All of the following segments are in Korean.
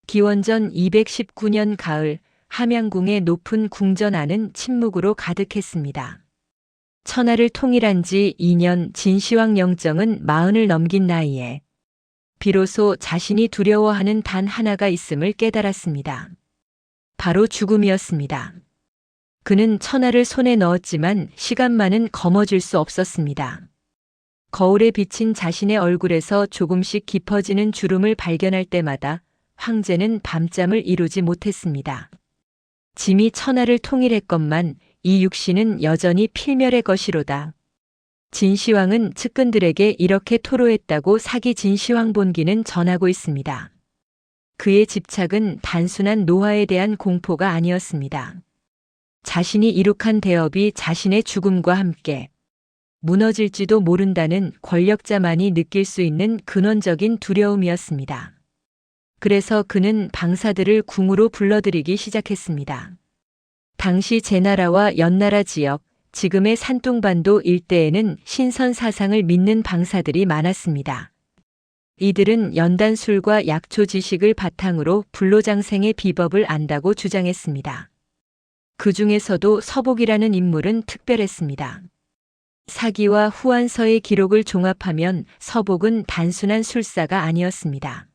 기원전 219년 가을 함양궁의 높은 궁전 안은 침묵으로 가득했습니다. 천하를 통일한 지 2년 진시황 영정은 40을 넘긴 나이에 비로소 자신이 두려워하는 단 하나가 있음을 깨달았습니다. 바로 죽음이었습니다. 그는 천하를 손에 넣었지만 시간만은 거머쥘 수 없었습니다. 거울에 비친 자신의 얼굴에서 조금씩 깊어지는 주름을 발견할 때마다 황제는 밤잠을 이루지 못했습니다. 짐이 천하를 통일했건만 이 육신은 여전히 필멸의 것이로다. 진시황은 측근들에게 이렇게 토로했다고 사기 진시황 본기는 전하고 있습니다. 그의 집착은 단순한 노화에 대한 공포가 아니었습니다. 자신이 이룩한 대업이 자신의 죽음과 함께 무너질지도 모른다는 권력자만이 느낄 수 있는 근원적인 두려움이었습니다. 그래서 그는 방사들을 궁으로 불러들이기 시작했습니다. 당시 제나라와 연나라 지역, 지금의 산둥반도 일대에는 신선 사상을 믿는 방사들이 많았습니다. 이들은 연단술과 약초 지식을 바탕으로 불로장생의 비법을 안다고 주장했습니다. 그 중에서도 서복이라는 인물은 특별했습니다. 사기와 후한서의 기록을 종합하면 서복은 단순한 술사가 아니었습니다.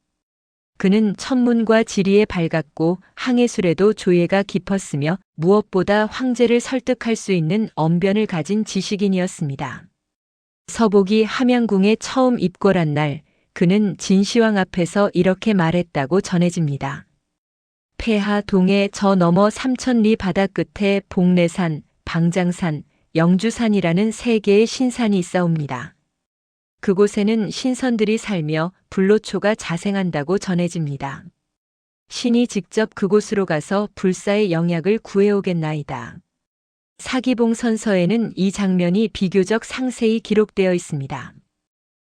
그는 천문과 지리에 밝았고 항해술에도 조예가 깊었으며 무엇보다 황제를 설득할 수 있는 언변을 가진 지식인이었습니다. 서복이 함양궁에 처음 입궐한 날, 그는 진시황 앞에서 이렇게 말했다고 전해집니다. 폐하 동해 저 너머 3000리 바다 끝에 복례산, 방장산, 영주산이라는 세 개의 신산이 있사옵니다. 그곳에는 신선들이 살며 불로초가 자생한다고 전해집니다. 신이 직접 그곳으로 가서 불사의 영약을 구해오겠나이다. 사기봉선서에는 이 장면이 비교적 상세히 기록되어 있습니다.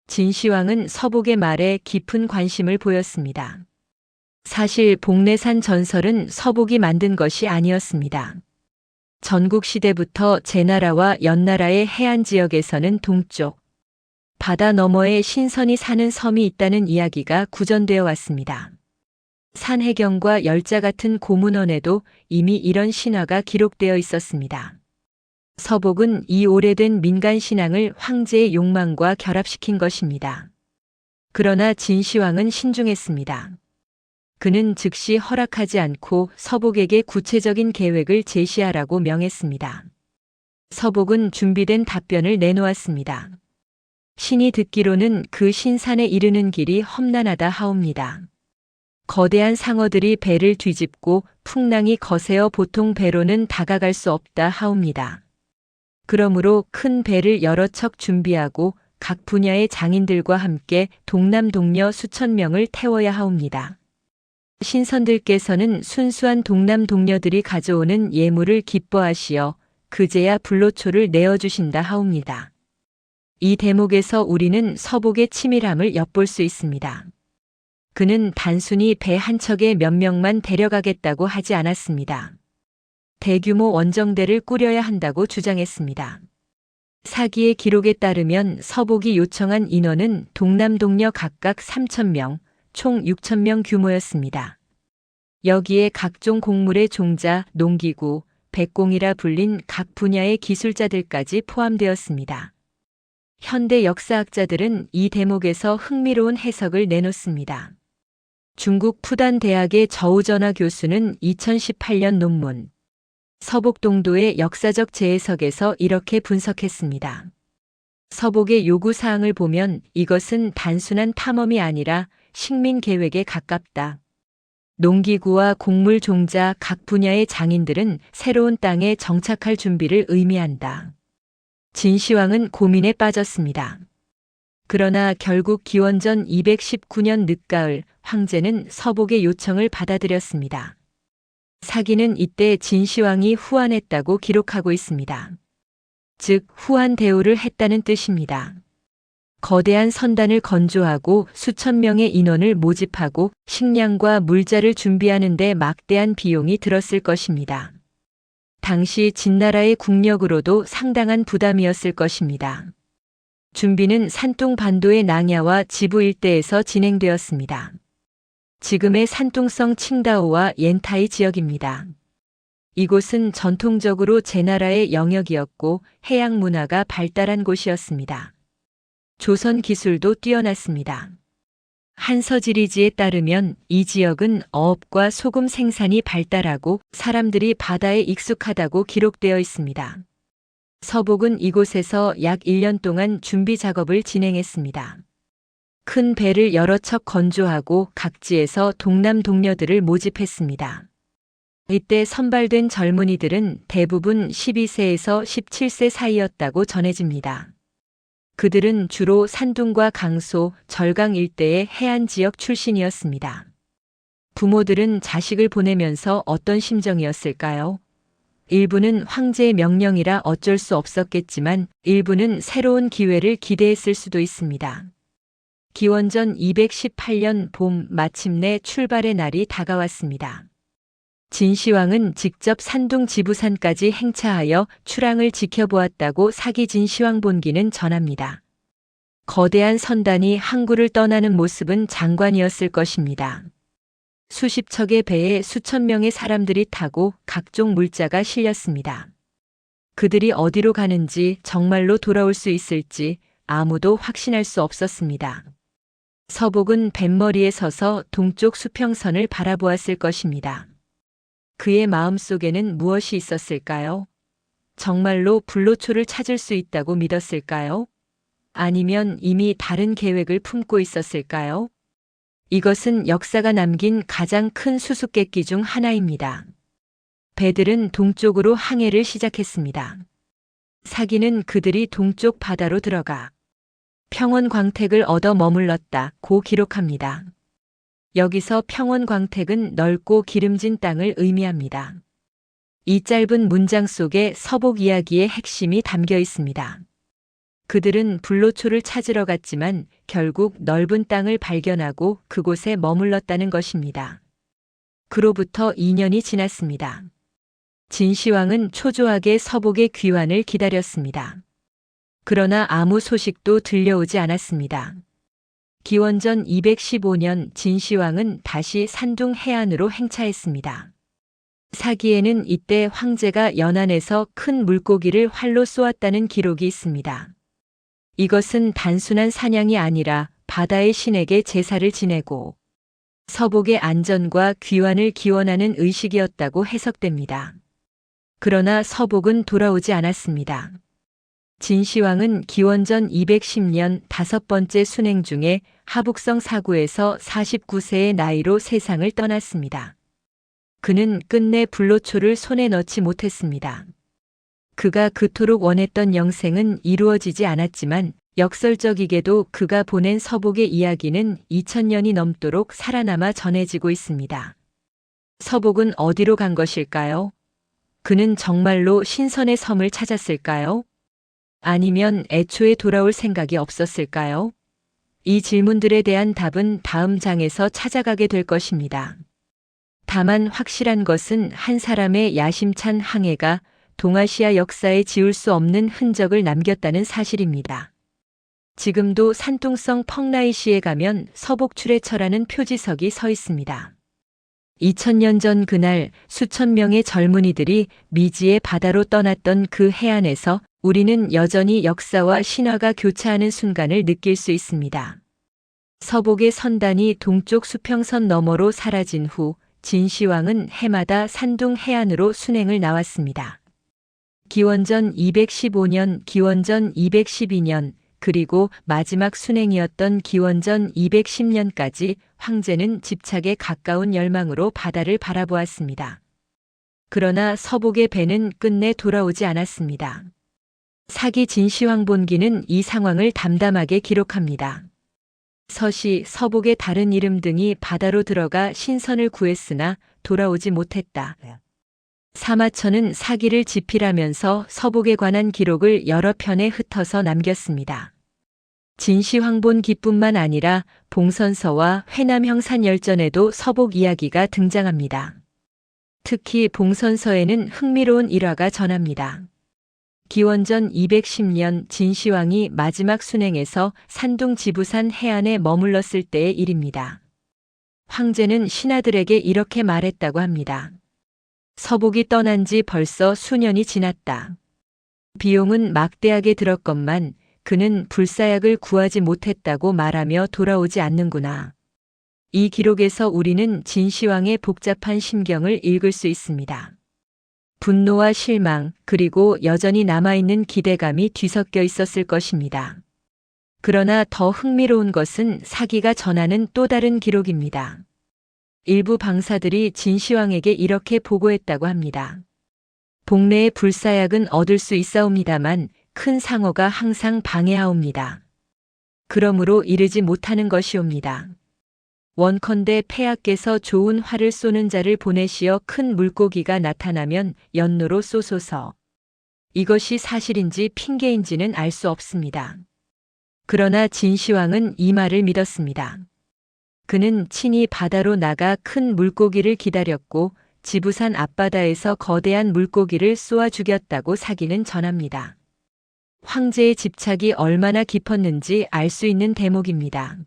진시황은 서복의 말에 깊은 관심을 보였습니다. 사실 복례산 전설은 서복이 만든 것이 아니었습니다. 전국시대부터 제나라와 연나라의 해안 지역에서는 동쪽, 바다 너머에 신선이 사는 섬이 있다는 이야기가 구전되어 왔습니다. 산해경과 열자 같은 고문원에도 이미 이런 신화가 기록되어 있었습니다. 서복은 이 오래된 민간 신앙을 황제의 욕망과 결합시킨 것입니다. 그러나 진시황은 신중했습니다. 그는 즉시 허락하지 않고 서복에게 구체적인 계획을 제시하라고 명했습니다. 서복은 준비된 답변을 내놓았습니다. 신이 듣기로는 그 신산에 이르는 길이 험난하다 하옵니다. 거대한 상어들이 배를 뒤집고 풍랑이 거세어 보통 배로는 다가갈 수 없다 하옵니다. 그러므로 큰 배를 여러 척 준비하고 각 분야의 장인들과 함께 동남동녀 수천 명을 태워야 하옵니다. 신선들께서는 순수한 동남동녀들이 가져오는 예물을 기뻐하시어 그제야 불로초를 내어주신다 하옵니다. 이 대목에서 우리는 서복의 치밀함을 엿볼 수 있습니다. 그는 단순히 배 한 척에 몇 명만 데려가겠다고 하지 않았습니다. 대규모 원정대를 꾸려야 한다고 주장했습니다. 사기의 기록에 따르면 서복이 요청한 인원은 동남동녀 각각 3,000명, 총 6,000명 규모였습니다. 여기에 각종 곡물의 종자, 농기구, 백공이라 불린 각 분야의 기술자들까지 포함되었습니다. 현대 역사학자들은 이 대목에서 흥미로운 해석을 내놓습니다. 중국 푸단 대학의 저우전화 교수는 2018년 논문 서복동도의 역사적 재해석에서 이렇게 분석했습니다. 서복의 요구사항을 보면 이것은 단순한 탐험이 아니라 식민 계획에 가깝다. 농기구와 곡물 종자 각 분야의 장인들은 새로운 땅에 정착할 준비를 의미한다. 진시황은 고민에 빠졌습니다. 그러나 결국 기원전 219년 늦가을 황제는 서복의 요청을 받아들였습니다. 사기는 이때 진시황이 후한했다고 기록하고 있습니다. 즉 후한 대우를 했다는 뜻입니다. 거대한 선단을 건조하고 수천 명의 인원을 모집하고 식량과 물자를 준비하는 데 막대한 비용이 들었을 것입니다. 당시 진나라의 국력으로도 상당한 부담이었을 것입니다. 준비는 산둥반도의 낭야와 지부 일대에서 진행되었습니다. 지금의 산둥성 칭다오와 옌타이 지역입니다. 이곳은 전통적으로 제나라의 영역이었고 해양 문화가 발달한 곳이었습니다. 조선 기술도 뛰어났습니다. 한서지리지에 따르면 이 지역은 어업과 소금 생산이 발달하고 사람들이 바다에 익숙하다고 기록되어 있습니다. 서복은 이곳에서 약 1년 동안 준비 작업을 진행했습니다. 큰 배를 여러 척 건조하고 각지에서 동남 동료들을 모집했습니다. 이때 선발된 젊은이들은 대부분 12세에서 17세 사이였다고 전해집니다. 그들은 주로 산둥과 강소, 절강 일대의 해안 지역 출신이었습니다. 부모들은 자식을 보내면서 어떤 심정이었을까요? 일부는 황제의 명령이라 어쩔 수 없었겠지만 일부는 새로운 기회를 기대했을 수도 있습니다. 기원전 218년 봄 마침내 출발의 날이 다가왔습니다. 진시황은 직접 산둥 지부산까지 행차하여 출항을 지켜보았다고 사기 진시황본기는 전합니다. 거대한 선단이 항구를 떠나는 모습은 장관이었을 것입니다. 수십 척의 배에 수천 명의 사람들이 타고 각종 물자가 실렸습니다. 그들이 어디로 가는지 정말로 돌아올 수 있을지 아무도 확신할 수 없었습니다. 서복은 뱃머리에 서서 동쪽 수평선을 바라보았을 것입니다. 그의 마음속에는 무엇이 있었을까요? 정말로 불로초를 찾을 수 있다고 믿었을까요? 아니면 이미 다른 계획을 품고 있었을까요? 이것은 역사가 남긴 가장 큰 수수께끼 중 하나입니다. 배들은 동쪽으로 항해를 시작했습니다. 사기는 그들이 동쪽 바다로 들어가 평원광택을 얻어 머물렀다고 기록합니다. 여기서 평원광택은 넓고 기름진 땅을 의미합니다. 이 짧은 문장 속에 서복 이야기의 핵심이 담겨 있습니다. 그들은 불로초를 찾으러 갔지만 결국 넓은 땅을 발견하고 그곳에 머물렀다는 것입니다. 그로부터 2년이 지났습니다. 진시황은 초조하게 서복의 귀환을 기다렸습니다. 그러나 아무 소식도 들려오지 않았습니다. 기원전 215년 진시황은 다시 산둥 해안으로 행차했습니다. 사기에는 이때 황제가 연안에서 큰 물고기를 활로 쏘았다는 기록이 있습니다. 이것은 단순한 사냥이 아니라 바다의 신에게 제사를 지내고 서복의 안전과 귀환을 기원하는 의식이었다고 해석됩니다. 그러나 서복은 돌아오지 않았습니다. 진시황은 기원전 210년 5번째 순행 중에 하북성 사구에서 49세의 나이로 세상을 떠났습니다. 그는 끝내 불로초를 손에 넣지 못했습니다. 그가 그토록 원했던 영생은 이루어지지 않았지만 역설적이게도 그가 보낸 서복의 이야기는 2000년이 넘도록 살아남아 전해지고 있습니다. 서복은 어디로 간 것일까요? 그는 정말로 신선의 섬을 찾았을까요? 아니면 애초에 돌아올 생각이 없었을까요? 이 질문들에 대한 답은 다음 장에서 찾아가게 될 것입니다. 다만 확실한 것은 한 사람의 야심찬 항해가 동아시아 역사에 지울 수 없는 흔적을 남겼다는 사실입니다. 지금도 산둥성 펑라이시에 가면 서복출애처라는 표지석이 서 있습니다. 2000년 전 그날 수천 명의 젊은이들이 미지의 바다로 떠났던 그 해안에서 우리는 여전히 역사와 신화가 교차하는 순간을 느낄 수 있습니다. 서복의 선단이 동쪽 수평선 너머로 사라진 후 진시황은 해마다 산둥 해안으로 순행을 나왔습니다. 기원전 215년, 기원전 212년, 그리고 마지막 순행이었던 기원전 210년까지 황제는 집착에 가까운 열망으로 바다를 바라보았습니다. 그러나 서복의 배는 끝내 돌아오지 않았습니다. 사기 진시황본기는 이 상황을 담담하게 기록합니다. 서시, 서복의 다른 이름 등이 바다로 들어가 신선을 구했으나 돌아오지 못했다. 사마천은 사기를 지필하면서 서복에 관한 기록을 여러 편에 흩어서 남겼습니다. 진시황본기뿐만 아니라 봉선서와 회남형산열전에도 서복 이야기가 등장합니다. 특히 봉선서에는 흥미로운 일화가 전합니다. 기원전 210년 진시황이 마지막 순행에서 산둥 지부산 해안에 머물렀을 때의 일입니다. 황제는 신하들에게 이렇게 말했다고 합니다. 서복이 떠난 지 벌써 수년이 지났다. 비용은 막대하게 들었건만 그는 불사약을 구하지 못했다고 말하며 돌아오지 않는구나. 이 기록에서 우리는 진시황의 복잡한 심경을 읽을 수 있습니다. 분노와 실망, 그리고 여전히 남아있는 기대감이 뒤섞여 있었을 것입니다. 그러나 더 흥미로운 것은 사기가 전하는 또 다른 기록입니다. 일부 방사들이 진시황에게 이렇게 보고했다고 합니다. 복내의 불사약은 얻을 수 있사옵니다만 큰 상어가 항상 방해하옵니다. 그러므로 이르지 못하는 것이옵니다. 원컨대 폐하께서 좋은 활을 쏘는 자를 보내시어 큰 물고기가 나타나면 연노로 쏘소서. 이것이 사실인지 핑계인지는 알 수 없습니다. 그러나 진시황은 이 말을 믿었습니다. 그는 친히 바다로 나가 큰 물고기를 기다렸고 지부산 앞바다에서 거대한 물고기를 쏘아 죽였다고 사기는 전합니다. 황제의 집착이 얼마나 깊었는지 알 수 있는 대목입니다.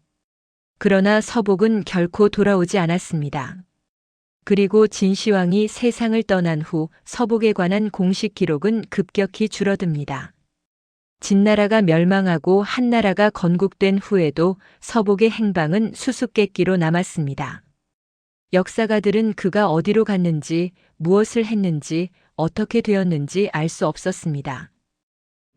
그러나 서복은 결코 돌아오지 않았습니다. 그리고 진시황이 세상을 떠난 후 서복에 관한 공식 기록은 급격히 줄어듭니다. 진나라가 멸망하고 한나라가 건국된 후에도 서복의 행방은 수수께끼로 남았습니다. 역사가들은 그가 어디로 갔는지, 무엇을 했는지, 어떻게 되었는지 알 수 없었습니다.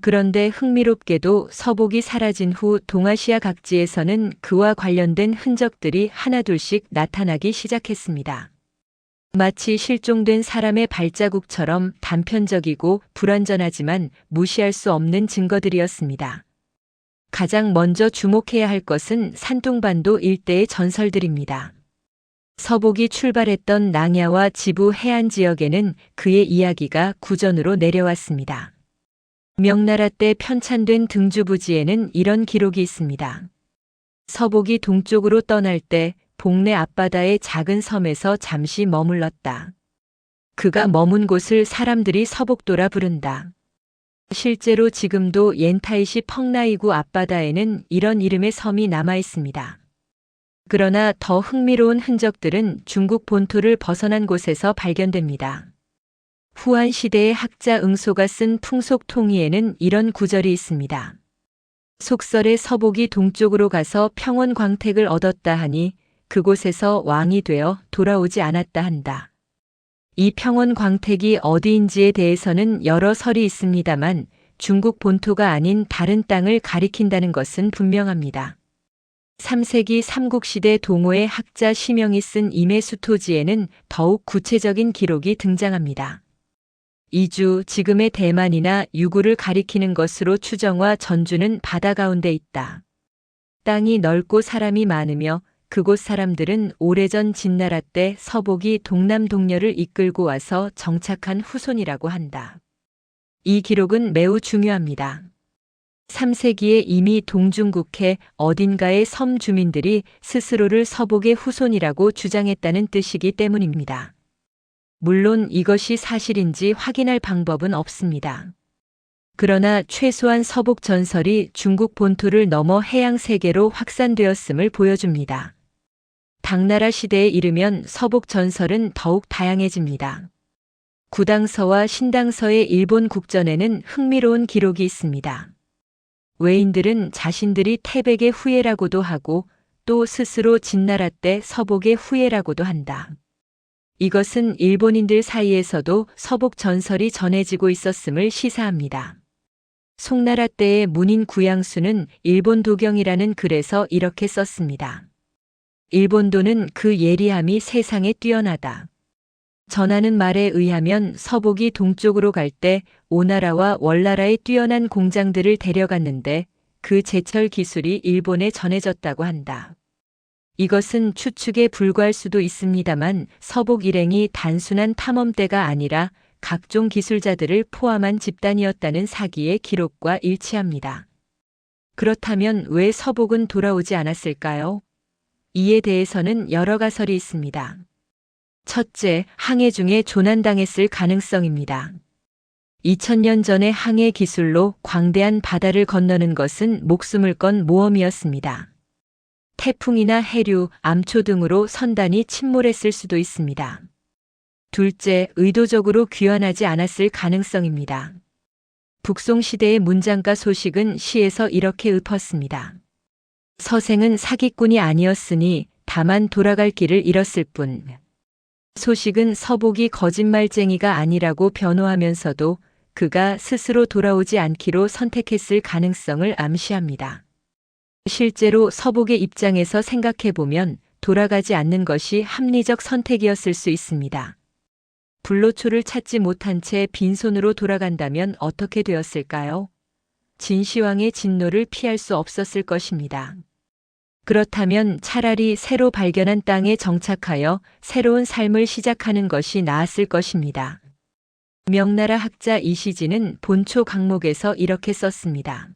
그런데 흥미롭게도 서복이 사라진 후 동아시아 각지에서는 그와 관련된 흔적들이 하나둘씩 나타나기 시작했습니다. 마치 실종된 사람의 발자국처럼 단편적이고 불완전하지만 무시할 수 없는 증거들이었습니다. 가장 먼저 주목해야 할 것은 산둥반도 일대의 전설들입니다. 서복이 출발했던 낭야와 지부 해안 지역에는 그의 이야기가 구전으로 내려왔습니다. 명나라 때 편찬된 등주부지에는 이런 기록이 있습니다. 서복이 동쪽으로 떠날 때 복내 앞바다의 작은 섬에서 잠시 머물렀다. 그가 머문 곳을 사람들이 서복도라 부른다. 실제로 지금도 옌타이시 펑라이구 앞바다에는 이런 이름의 섬이 남아 있습니다. 그러나 더 흥미로운 흔적들은 중국 본토를 벗어난 곳에서 발견됩니다. 후한 시대의 학자 응소가 쓴 풍속통이에는 이런 구절이 있습니다. 속설에 서복이 동쪽으로 가서 평원 광택을 얻었다 하니 그곳에서 왕이 되어 돌아오지 않았다 한다. 이 평원 광택이 어디인지에 대해서는 여러 설이 있습니다만 중국 본토가 아닌 다른 땅을 가리킨다는 것은 분명합니다. 3세기 삼국시대 동호의 학자 심영이 쓴 임해수토지에는 더욱 구체적인 기록이 등장합니다. 이주, 지금의 대만이나 유구를 가리키는 것으로 추정와 전주는 바다 가운데 있다. 땅이 넓고 사람이 많으며 그곳 사람들은 오래전 진나라 때 서복이 동남동녀를 이끌고 와서 정착한 후손이라고 한다. 이 기록은 매우 중요합니다. 3세기에 이미 동중국해 어딘가의 섬 주민들이 스스로를 서복의 후손이라고 주장했다는 뜻이기 때문입니다. 물론 이것이 사실인지 확인할 방법은 없습니다. 그러나 최소한 서복 전설이 중국 본토를 넘어 해양 세계로 확산되었음을 보여줍니다. 당나라 시대에 이르면 서복 전설은 더욱 다양해집니다. 구당서와 신당서의 일본 국전에는 흥미로운 기록이 있습니다. 외인들은 자신들이 태백의 후예라고도 하고 또 스스로 진나라 때 서복의 후예라고도 한다. 이것은 일본인들 사이에서도 서복 전설이 전해지고 있었음을 시사합니다. 송나라 때의 문인 구양수는 일본도경이라는 글에서 이렇게 썼습니다. 일본도는 그 예리함이 세상에 뛰어나다. 전하는 말에 의하면 서복이 동쪽으로 갈 때 오나라와 월나라의 뛰어난 공장들을 데려갔는데 그 제철 기술이 일본에 전해졌다고 한다. 이것은 추측에 불과할 수도 있습니다만 서복 일행이 단순한 탐험대가 아니라 각종 기술자들을 포함한 집단이었다는 사기의 기록과 일치합니다. 그렇다면 왜 서복은 돌아오지 않았을까요? 이에 대해서는 여러 가설이 있습니다. 첫째, 항해 중에 조난당했을 가능성입니다. 2000년 전의 항해 기술로 광대한 바다를 건너는 것은 목숨을 건 모험이었습니다. 태풍이나 해류, 암초 등으로 선단이 침몰했을 수도 있습니다. 둘째, 의도적으로 귀환하지 않았을 가능성입니다. 북송시대의 문장가 소식은 시에서 이렇게 읊었습니다. 서생은 사기꾼이 아니었으니 다만 돌아갈 길을 잃었을 뿐. 소식은 서복이 거짓말쟁이가 아니라고 변호하면서도 그가 스스로 돌아오지 않기로 선택했을 가능성을 암시합니다. 실제로 서복의 입장에서 생각해보면 돌아가지 않는 것이 합리적 선택이었을 수 있습니다. 불로초를 찾지 못한 채 빈손으로 돌아간다면 어떻게 되었을까요? 진시황의 진노를 피할 수 없었을 것입니다. 그렇다면 차라리 새로 발견한 땅에 정착하여 새로운 삶을 시작하는 것이 나았을 것입니다. 명나라 학자 이시진은 본초 강목에서 이렇게 썼습니다.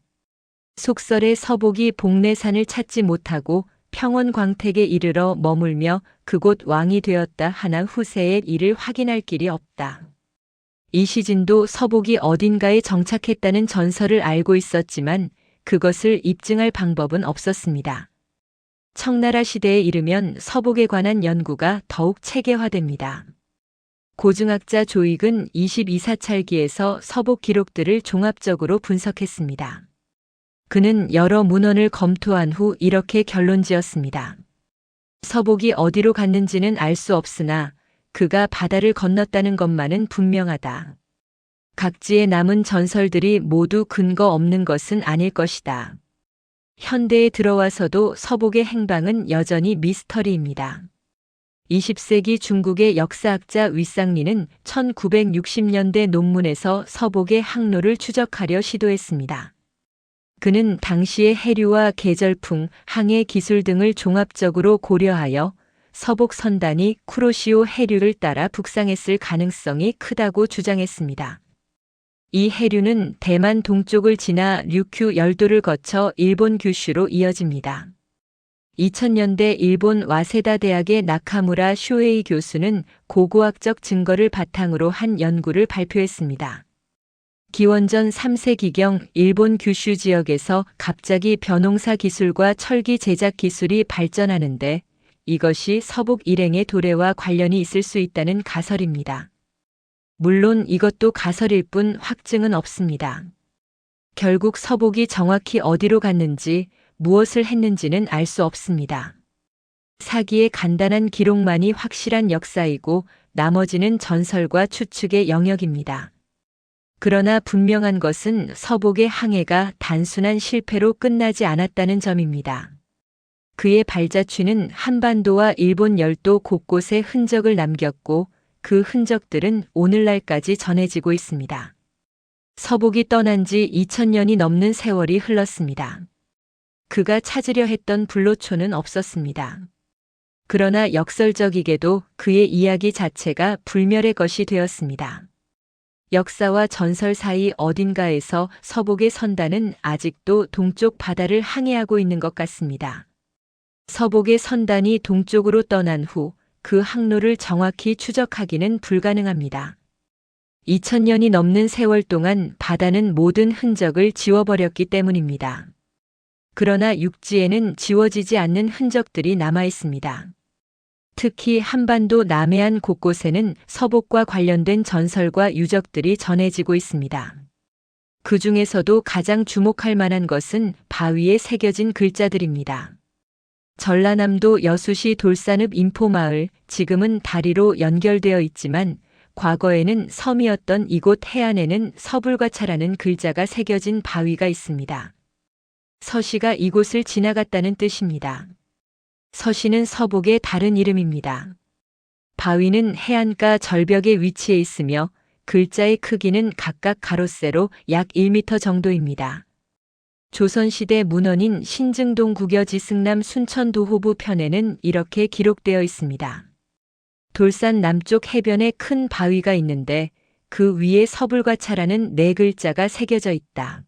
속설의 서복이 복내산을 찾지 못하고 평원광택에 이르러 머물며 그곳 왕이 되었다 하나 후세의 이를 확인할 길이 없다. 이시진도 서복이 어딘가에 정착했다는 전설을 알고 있었지만 그것을 입증할 방법은 없었습니다. 청나라 시대에 이르면 서복에 관한 연구가 더욱 체계화됩니다. 고증학자 조익은 22사찰기에서 서복 기록들을 종합적으로 분석했습니다. 그는 여러 문헌을 검토한 후 이렇게 결론지었습니다. 서복이 어디로 갔는지는 알 수 없으나 그가 바다를 건넜다는 것만은 분명하다. 각지에 남은 전설들이 모두 근거 없는 것은 아닐 것이다. 현대에 들어와서도 서복의 행방은 여전히 미스터리입니다. 20세기 중국의 역사학자 위상리는 1960년대 논문에서 서복의 항로를 추적하려 시도했습니다. 그는 당시의 해류와 계절풍, 항해 기술 등을 종합적으로 고려하여 서복 선단이 쿠로시오 해류를 따라 북상했을 가능성이 크다고 주장했습니다. 이 해류는 대만 동쪽을 지나 류큐 열도를 거쳐 일본 규슈로 이어집니다. 2000년대 일본 와세다 대학의 나카무라 쇼에이 교수는 고고학적 증거를 바탕으로 한 연구를 발표했습니다. 기원전 3세기경 일본 규슈 지역에서 갑자기 벼농사 기술과 철기 제작 기술이 발전하는데 이것이 서복 일행의 도래와 관련이 있을 수 있다는 가설입니다. 물론 이것도 가설일 뿐 확증은 없습니다. 결국 서복이 정확히 어디로 갔는지 무엇을 했는지는 알 수 없습니다. 사기의 간단한 기록만이 확실한 역사이고 나머지는 전설과 추측의 영역입니다. 그러나 분명한 것은 서복의 항해가 단순한 실패로 끝나지 않았다는 점입니다. 그의 발자취는 한반도와 일본 열도 곳곳에 흔적을 남겼고 그 흔적들은 오늘날까지 전해지고 있습니다. 서복이 떠난 지 2000년이 넘는 세월이 흘렀습니다. 그가 찾으려 했던 불로초는 없었습니다. 그러나 역설적이게도 그의 이야기 자체가 불멸의 것이 되었습니다. 역사와 전설 사이 어딘가에서 서복의 선단은 아직도 동쪽 바다를 항해하고 있는 것 같습니다. 서복의 선단이 동쪽으로 떠난 후 그 항로를 정확히 추적하기는 불가능합니다. 2000년이 넘는 세월 동안 바다는 모든 흔적을 지워버렸기 때문입니다. 그러나 육지에는 지워지지 않는 흔적들이 남아 있습니다. 특히 한반도 남해안 곳곳에는 서복과 관련된 전설과 유적들이 전해지고 있습니다. 그 중에서도 가장 주목할 만한 것은 바위에 새겨진 글자들입니다. 전라남도 여수시 돌산읍 인포마을, 지금은 다리로 연결되어 있지만 과거에는 섬이었던 이곳 해안에는 서불과차라는 글자가 새겨진 바위가 있습니다. 서시가 이곳을 지나갔다는 뜻입니다. 서시는 서복의 다른 이름입니다. 바위는 해안가 절벽에 위치해 있으며 글자의 크기는 각각 가로세로 약 1m 정도입니다. 조선시대 문헌인 신증동 국여지승남 순천도호부 편에는 이렇게 기록되어 있습니다. 돌산 남쪽 해변에 큰 바위가 있는데 그 위에 서불과차라는 네 글자가 새겨져 있다.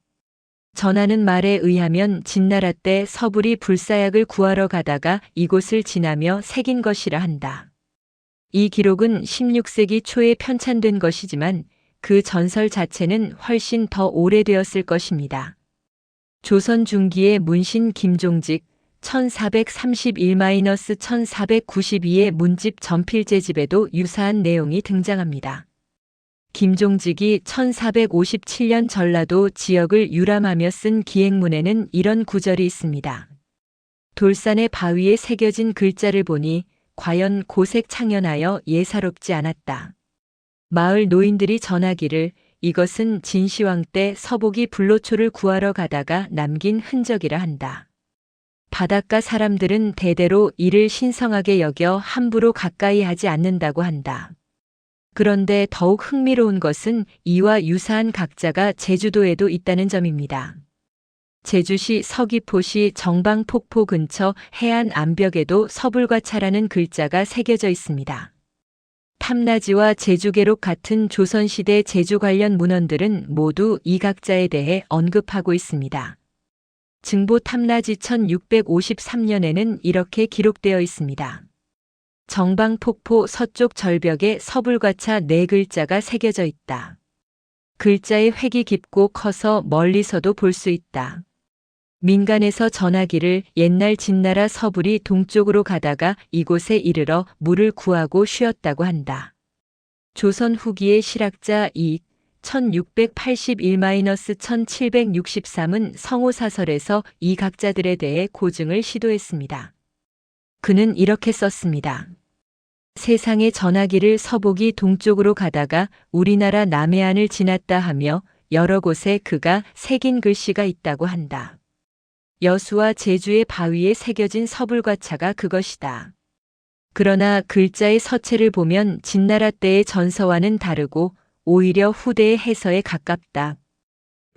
전하는 말에 의하면 진나라 때 서불이 불사약을 구하러 가다가 이곳을 지나며 새긴 것이라 한다. 이 기록은 16세기 초에 편찬된 것이지만 그 전설 자체는 훨씬 더 오래되었을 것입니다. 조선 중기의 문신 김종직, 1431-1492의 문집 전필제집에도 유사한 내용이 등장합니다. 김종직이 1457년 전라도 지역을 유람하며 쓴 기행문에는 이런 구절이 있습니다. 돌산의 바위에 새겨진 글자를 보니 과연 고색 창연하여 예사롭지 않았다. 마을 노인들이 전하기를 이것은 진시황 때 서복이 불로초를 구하러 가다가 남긴 흔적이라 한다. 바닷가 사람들은 대대로 이를 신성하게 여겨 함부로 가까이 하지 않는다고 한다. 그런데 더욱 흥미로운 것은 이와 유사한 각자가 제주도에도 있다는 점입니다. 제주시 서귀포시 정방폭포 근처 해안 암벽에도 서불과차라는 글자가 새겨져 있습니다. 탐나지와 제주계록 같은 조선시대 제주 관련 문헌들은 모두 이 각자에 대해 언급하고 있습니다. 증보 탐나지 1653년에는 이렇게 기록되어 있습니다. 정방폭포 서쪽 절벽에 서불과차 네 글자가 새겨져 있다. 글자의 획이 깊고 커서 멀리서도 볼 수 있다. 민간에서 전하기를 옛날 진나라 서불이 동쪽으로 가다가 이곳에 이르러 물을 구하고 쉬었다고 한다. 조선 후기의 실학자 이익 1681-1763은 성호사설에서 이 각자들에 대해 고증을 시도했습니다. 그는 이렇게 썼습니다. 세상에 전하기를 서복이 동쪽으로 가다가 우리나라 남해안을 지났다 하며 여러 곳에 그가 새긴 글씨가 있다고 한다. 여수와 제주의 바위에 새겨진 서불과차가 그것이다. 그러나 글자의 서체를 보면 진나라 때의 전서와는 다르고 오히려 후대의 해서에 가깝다.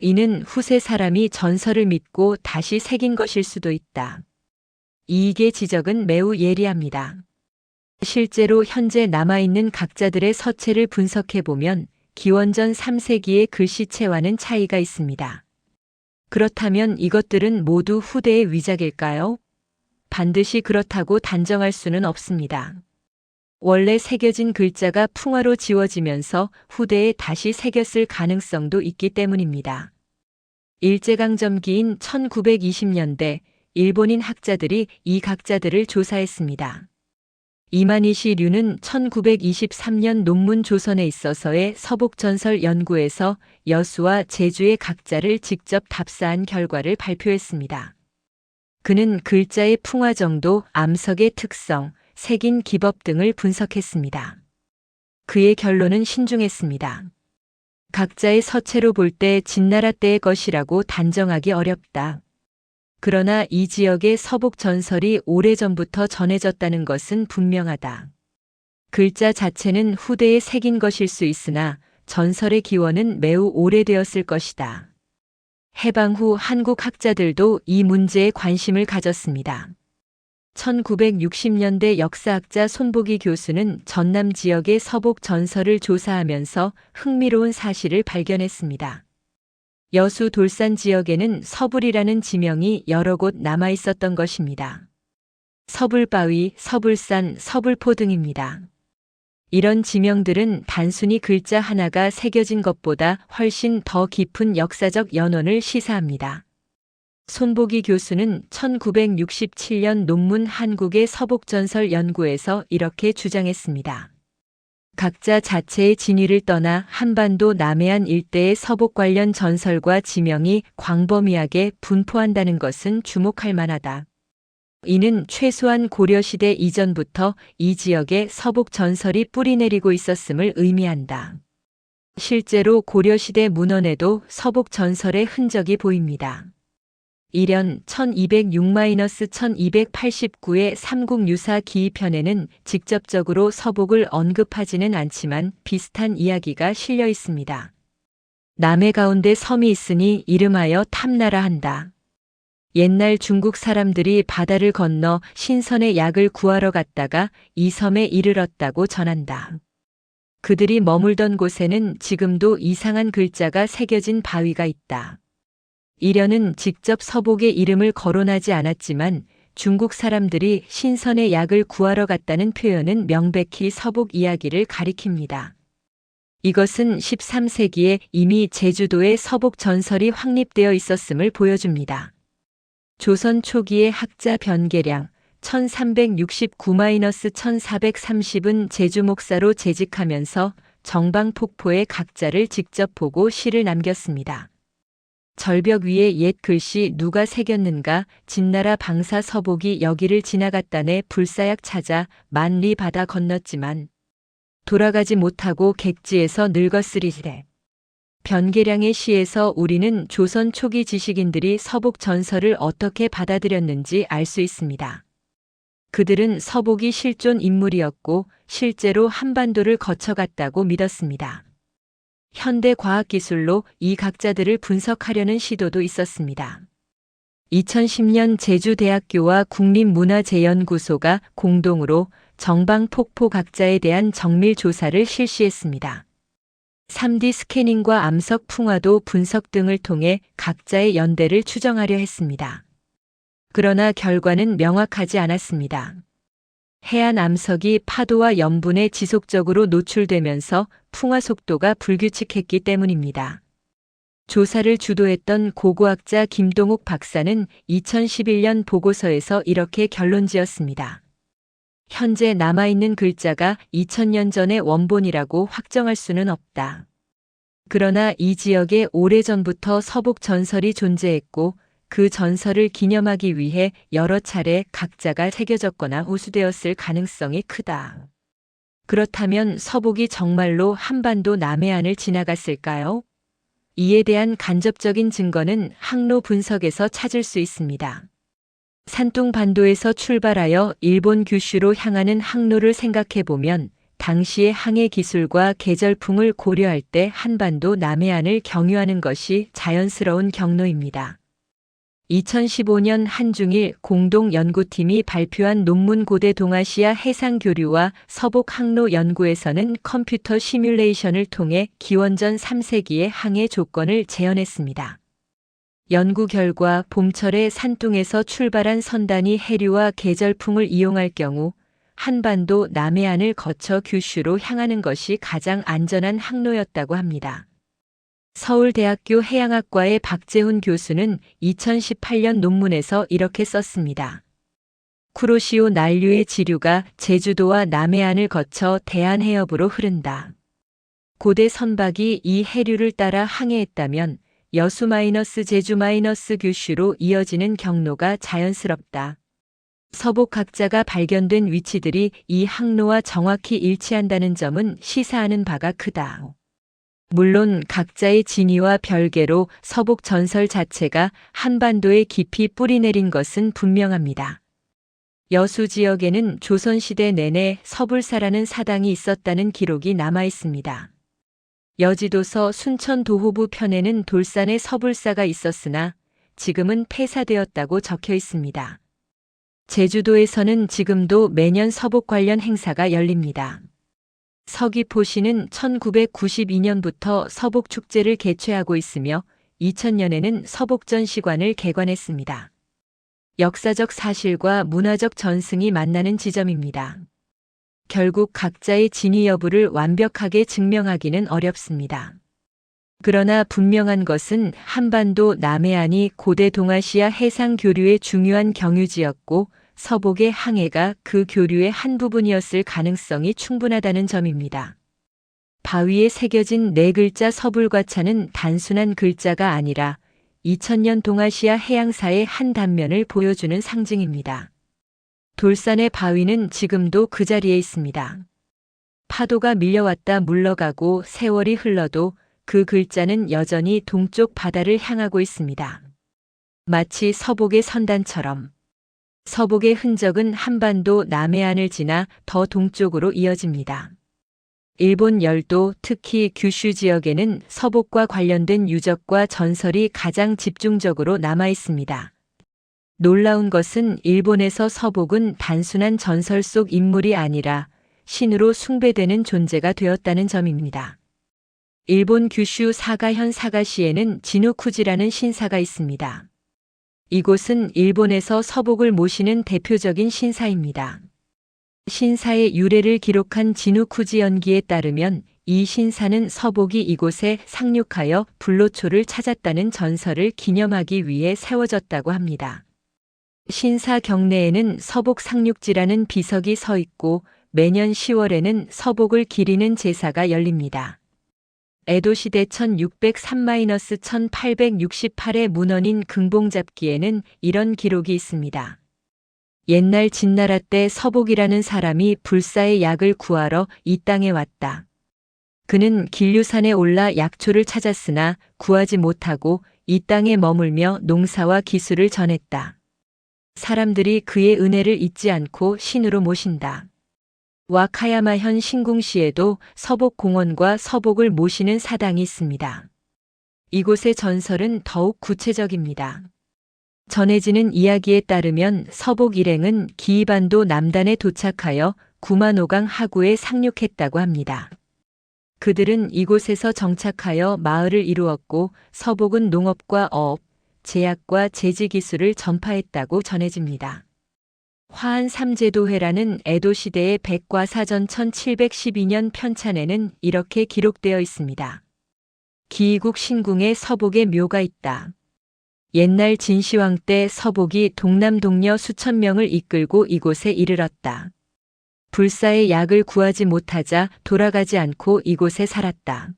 이는 후세 사람이 전서를 믿고 다시 새긴 것일 수도 있다. 이익의 지적은 매우 예리합니다. 실제로 현재 남아있는 각자들의 서체를 분석해보면 기원전 3세기의 글씨체와는 차이가 있습니다. 그렇다면 이것들은 모두 후대의 위작일까요? 반드시 그렇다고 단정할 수는 없습니다. 원래 새겨진 글자가 풍화로 지워지면서 후대에 다시 새겼을 가능성도 있기 때문입니다. 일제강점기인 1920년대 일본인 학자들이 이 각자들을 조사했습니다. 이만희시 류는 1923년 논문 조선에 있어서의 서복전설 연구에서 여수와 제주의 각자를 직접 답사한 결과를 발표했습니다. 그는 글자의 풍화 정도, 암석의 특성, 새긴 기법 등을 분석했습니다. 그의 결론은 신중했습니다. 각자의 서체로 볼 때 진나라 때의 것이라고 단정하기 어렵다. 그러나 이 지역의 서복 전설이 오래전부터 전해졌다는 것은 분명하다. 글자 자체는 후대에 새긴 것일 수 있으나 전설의 기원은 매우 오래되었을 것이다. 해방 후 한국 학자들도 이 문제에 관심을 가졌습니다. 1960년대 역사학자 손보기 교수는 전남 지역의 서복 전설을 조사하면서 흥미로운 사실을 발견했습니다. 여수 돌산 지역에는 서불이라는 지명이 여러 곳 남아 있었던 것입니다. 서불바위, 서불산, 서불포 등입니다. 이런 지명들은 단순히 글자 하나가 새겨진 것보다 훨씬 더 깊은 역사적 연원을 시사합니다. 손보기 교수는 1967년 논문 한국의 서복전설 연구에서 이렇게 주장했습니다. 각자 자체의 진위를 떠나 한반도 남해안 일대의 서복 관련 전설과 지명이 광범위하게 분포한다는 것은 주목할 만하다. 이는 최소한 고려시대 이전부터 이 지역에 서복 전설이 뿌리내리고 있었음을 의미한다. 실제로 고려시대 문헌에도 서복 전설의 흔적이 보입니다. 일연 1206-1289의 삼국유사 기이편에는 직접적으로 서복을 언급하지는 않지만 비슷한 이야기가 실려 있습니다. 남해 가운데 섬이 있으니 이름하여 탐나라 한다. 옛날 중국 사람들이 바다를 건너 신선의 약을 구하러 갔다가 이 섬에 이르렀다고 전한다. 그들이 머물던 곳에는 지금도 이상한 글자가 새겨진 바위가 있다. 일연은 직접 서복의 이름을 거론하지 않았지만 중국 사람들이 신선의 약을 구하러 갔다는 표현은 명백히 서복 이야기를 가리킵니다. 이것은 13세기에 이미 제주도에 서복 전설이 확립되어 있었음을 보여줍니다. 조선 초기의 학자 변계량 1369-1430은 제주 목사로 재직하면서 정방 폭포의 각자를 직접 보고 시를 남겼습니다. 절벽 위에 옛 글씨 누가 새겼는가 진나라 방사 서복이 여기를 지나갔다네 불사약 찾아 만리 바다 건넜지만 돌아가지 못하고 객지에서 늙었으리래. 변계량의 시에서 우리는 조선 초기 지식인들이 서복 전설을 어떻게 받아들였는지 알 수 있습니다. 그들은 서복이 실존 인물이었고 실제로 한반도를 거쳐갔다고 믿었습니다. 현대 과학기술로 이 각자들을 분석하려는 시도도 있었습니다. 2010년 제주대학교와 국립문화재연구소가 공동으로 정방 폭포 각자에 대한 정밀 조사를 실시했습니다. 3D 스캐닝과 암석 풍화도 분석 등을 통해 각자의 연대를 추정하려 했습니다. 그러나 결과는 명확하지 않았습니다. 해안 암석이 파도와 염분에 지속적으로 노출되면서 풍화 속도가 불규칙했기 때문입니다. 조사를 주도했던 고고학자 김동욱 박사는 2011년 보고서에서 이렇게 결론지었습니다. 현재 남아있는 글자가 2000년 전의 원본이라고 확정할 수는 없다. 그러나 이 지역에 오래전부터 서복 전설이 존재했고 그 전설을 기념하기 위해 여러 차례 각자가 새겨졌거나 호수되었을 가능성이 크다. 그렇다면 서복이 정말로 한반도 남해안을 지나갔을까요? 이에 대한 간접적인 증거는 항로 분석에서 찾을 수 있습니다. 산둥반도에서 출발하여 일본 규슈로 향하는 항로를 생각해보면 당시의 항해 기술과 계절풍을 고려할 때 한반도 남해안을 경유하는 것이 자연스러운 경로입니다. 2015년 한중일 공동연구팀이 발표한 논문 고대 동아시아 해상교류와 서복 항로 연구에서는 컴퓨터 시뮬레이션을 통해 기원전 3세기의 항해 조건을 재현했습니다. 연구 결과 봄철에 산둥에서 출발한 선단이 해류와 계절풍을 이용할 경우 한반도 남해안을 거쳐 규슈로 향하는 것이 가장 안전한 항로였다고 합니다. 서울대학교 해양학과의 박재훈 교수는 2018년 논문에서 이렇게 썼습니다. 쿠로시오 난류의 지류가 제주도와 남해안을 거쳐 대한해협으로 흐른다. 고대 선박이 이 해류를 따라 항해했다면 여수-제주-규슈로 이어지는 경로가 자연스럽다. 서복 각자가 발견된 위치들이 이 항로와 정확히 일치한다는 점은 시사하는 바가 크다. 물론 각자의 진위와 별개로 서복 전설 자체가 한반도에 깊이 뿌리내린 것은 분명합니다. 여수 지역에는 조선시대 내내 서불사라는 사당이 있었다는 기록이 남아 있습니다. 여지도서 순천도호부 편에는 돌산에 서불사가 있었으나 지금은 폐사되었다고 적혀 있습니다. 제주도에서는 지금도 매년 서복 관련 행사가 열립니다. 서귀포시는 1992년부터 서복축제를 개최하고 있으며 2000년에는 서복전시관을 개관했습니다. 역사적 사실과 문화적 전승이 만나는 지점입니다. 결국 각자의 진위 여부를 완벽하게 증명하기는 어렵습니다. 그러나 분명한 것은 한반도 남해안이 고대 동아시아 해상 교류의 중요한 경유지였고 서복의 항해가 그 교류의 한 부분이었을 가능성이 충분하다는 점입니다. 바위에 새겨진 네 글자 서불과차는 단순한 글자가 아니라 2000년 동아시아 해양사의 한 단면을 보여주는 상징입니다. 돌산의 바위는 지금도 그 자리에 있습니다. 파도가 밀려왔다 물러가고 세월이 흘러도 그 글자는 여전히 동쪽 바다를 향하고 있습니다. 마치 서복의 선단처럼. 서복의 흔적은 한반도 남해안을 지나 더 동쪽으로 이어집니다. 일본 열도, 특히 규슈 지역에는 서복과 관련된 유적과 전설이 가장 집중적으로 남아 있습니다. 놀라운 것은 일본에서 서복은 단순한 전설 속 인물이 아니라 신으로 숭배되는 존재가 되었다는 점입니다. 일본 규슈 사가현 사가시에는 지누쿠지라는 신사가 있습니다. 이곳은 일본에서 서복을 모시는 대표적인 신사입니다. 신사의 유래를 기록한 지누쿠지 연기에 따르면 이 신사는 서복이 이곳에 상륙하여 불로초를 찾았다는 전설을 기념하기 위해 세워졌다고 합니다. 신사 경내에는 서복 상륙지라는 비석이 서 있고 매년 10월에는 서복을 기리는 제사가 열립니다. 에도시대 1603-1868의 문헌인 긍봉잡기에는 이런 기록이 있습니다. 옛날 진나라 때 서복이라는 사람이 불사의 약을 구하러 이 땅에 왔다. 그는 길류산에 올라 약초를 찾았으나 구하지 못하고 이 땅에 머물며 농사와 기술을 전했다. 사람들이 그의 은혜를 잊지 않고 신으로 모신다. 와카야마현 신궁시에도 서복공원과 서복을 모시는 사당이 있습니다. 이곳의 전설은 더욱 구체적입니다. 전해지는 이야기에 따르면 서복 일행은 기이반도 남단에 도착하여 구만오강 하구에 상륙했다고 합니다. 그들은 이곳에서 정착하여 마을을 이루었고 서복은 농업과 어업, 제약과 제지 기술을 전파했다고 전해집니다. 화한 삼제도회라는 에도시대의 백과사전 1712년 편찬에는 이렇게 기록되어 있습니다. 기이국 신궁에 서복의 묘가 있다. 옛날 진시황 때 서복이 동남동녀 수천 명을 이끌고 이곳에 이르렀다. 불사의 약을 구하지 못하자 돌아가지 않고 이곳에 살았다.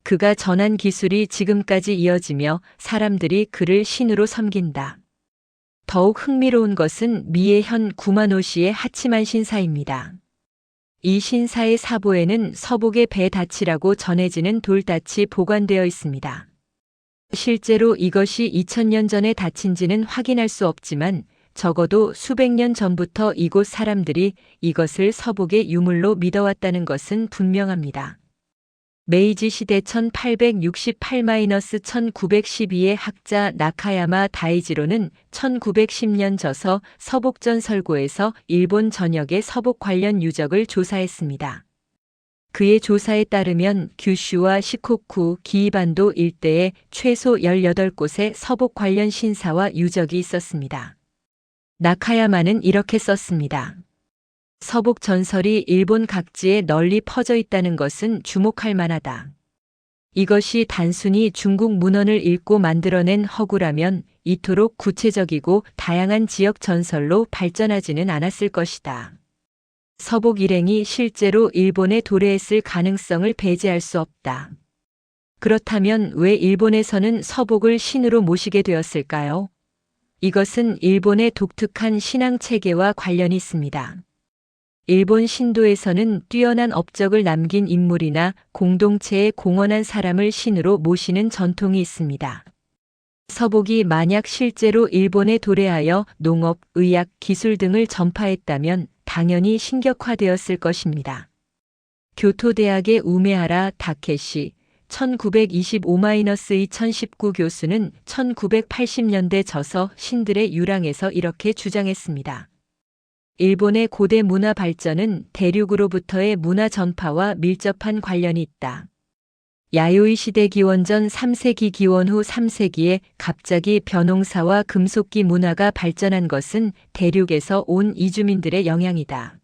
그가 전한 기술이 지금까지 이어지며 사람들이 그를 신으로 섬긴다. 더욱 흥미로운 것은 미의 현 구만오시의 하치만 신사입니다. 이 신사의 사보에는 서복의 배다치라고 전해지는 돌다치 보관되어 있습니다. 실제로 이것이 2000년 전에 다친지는 확인할 수 없지만 적어도 수백 년 전부터 이곳 사람들이 이것을 서복의 유물로 믿어왔다는 것은 분명합니다. 메이지 시대 1868-1912의 학자 나카야마 다이지로는 1910년 저서 서복전 설고에서 일본 전역의 서복 관련 유적을 조사했습니다. 그의 조사에 따르면 규슈와 시코쿠, 기이반도 일대에 최소 18곳의 서복 관련 신사와 유적이 있었습니다. 나카야마는 이렇게 썼습니다. 서복 전설이 일본 각지에 널리 퍼져 있다는 것은 주목할 만하다. 이것이 단순히 중국 문헌을 읽고 만들어낸 허구라면 이토록 구체적이고 다양한 지역 전설로 발전하지는 않았을 것이다. 서복 일행이 실제로 일본에 도래했을 가능성을 배제할 수 없다. 그렇다면 왜 일본에서는 서복을 신으로 모시게 되었을까요? 이것은 일본의 독특한 신앙 체계와 관련이 있습니다. 일본 신도에서는 뛰어난 업적을 남긴 인물이나 공동체에 공헌한 사람을 신으로 모시는 전통이 있습니다. 서복이 만약 실제로 일본에 도래하여 농업, 의학, 기술 등을 전파했다면 당연히 신격화되었을 것입니다. 교토대학의 우메하라 다케시 1925-2019 교수는 1980년대 저서 신들의 유랑에서 이렇게 주장했습니다. 일본의 고대 문화 발전은 대륙으로부터의 문화 전파와 밀접한 관련이 있다. 야요이 시대 기원전 3세기 기원 후 3세기에 갑자기 벼농사와 금속기 문화가 발전한 것은 대륙에서 온 이주민들의 영향이다.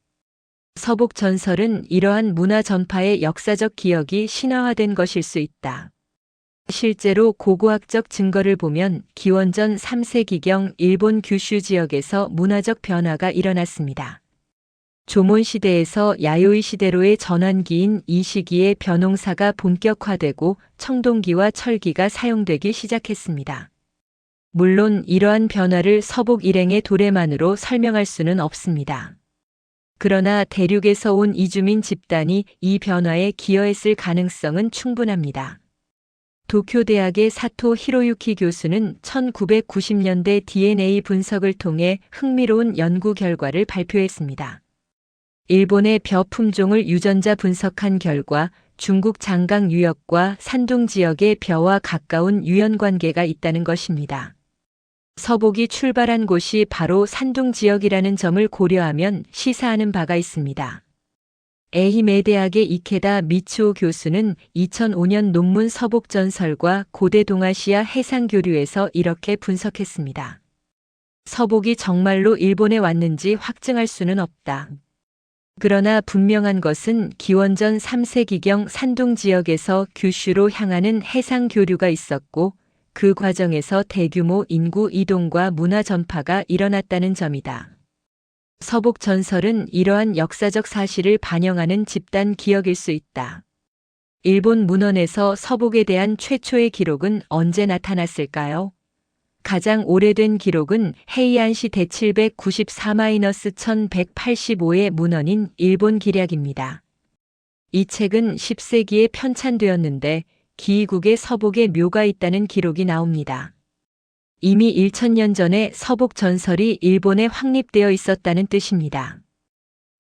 서복 전설은 이러한 문화 전파의 역사적 기억이 신화화된 것일 수 있다. 실제로 고고학적 증거를 보면 기원전 3세기경 일본 규슈 지역에서 문화적 변화가 일어났습니다. 조몬 시대에서 야요이 시대로의 전환기인 이 시기에 벼농사가 본격화되고 청동기와 철기가 사용되기 시작했습니다. 물론 이러한 변화를 서복 일행의 도래만으로 설명할 수는 없습니다. 그러나 대륙에서 온 이주민 집단이 이 변화에 기여했을 가능성은 충분합니다. 도쿄대학의 사토 히로유키 교수는 1990년대 DNA 분석을 통해 흥미로운 연구 결과를 발표했습니다. 일본의 벼 품종을 유전자 분석한 결과 중국 장강 유역과 산둥 지역의 벼와 가까운 유연 관계가 있다는 것입니다. 서복이 출발한 곳이 바로 산둥 지역이라는 점을 고려하면 시사하는 바가 있습니다. 에히메 대학의 이케다 미츠오 교수는 2005년 논문 서복 전설과 고대 동아시아 해상 교류에서 이렇게 분석했습니다. 서복이 정말로 일본에 왔는지 확증할 수는 없다. 그러나 분명한 것은 기원전 3세기경 산둥 지역에서 규슈로 향하는 해상 교류가 있었고 그 과정에서 대규모 인구 이동과 문화 전파가 일어났다는 점이다. 서복 전설은 이러한 역사적 사실을 반영하는 집단 기억일 수 있다. 일본 문헌에서 서복에 대한 최초의 기록은 언제 나타났을까요? 가장 오래된 기록은 헤이안시 대794-1185의 문헌인 일본 기략입니다. 이 책은 10세기에 편찬되었는데 기이국의 서복에 묘가 있다는 기록이 나옵니다. 이미 1000년 전에 서복 전설이 일본에 확립되어 있었다는 뜻입니다.